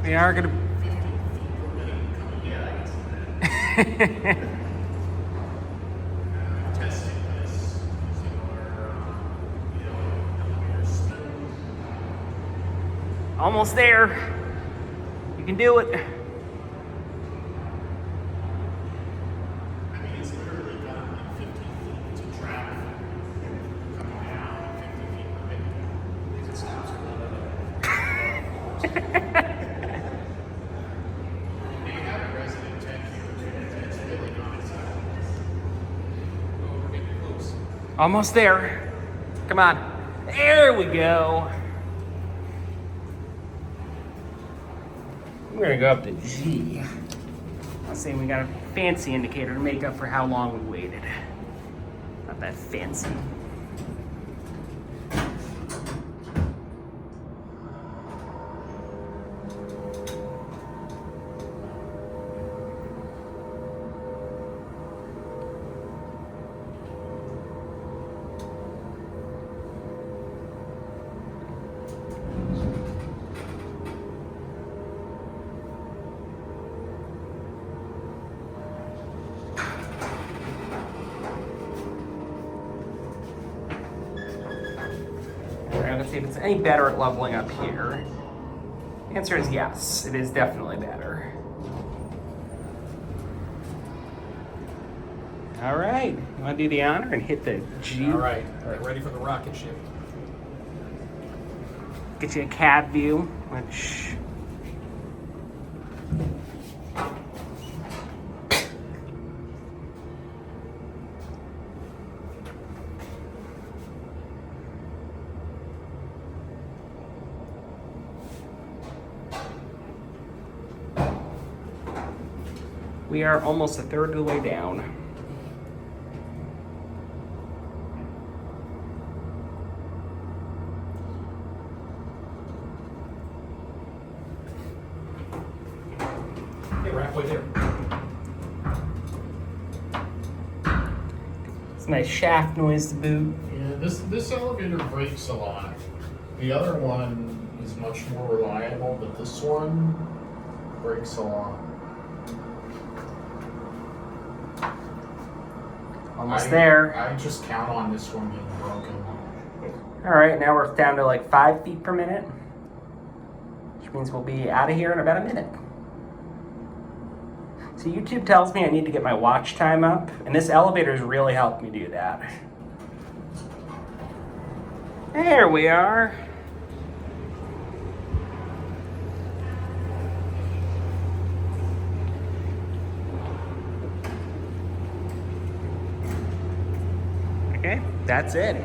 We are gonna. Almost there. You can do it. Almost there. Come on. There we go. We're gonna go up to G. I'm saying we got a fancy indicator to make up for how long we waited. Not that fancy. Let's see if it's any better at leveling up here. The answer is yes, it is definitely better. All right, you want to do the honor and hit the G? All right, ready for the rocket ship. Get you a cab view, which... We are almost a third of the way down. Okay, we're halfway there. It's a nice shaft noise to boot. Yeah, this elevator brakes a lot. The other one is much more reliable, but this one brakes a lot. Almost there. I just count on this one being broken. All right, now we're down to like 5 feet per minute, which means we'll be out of here in about a minute. So YouTube tells me I need to get my watch time up, and this elevator's really helped me do that. There we are. Okay, that's it.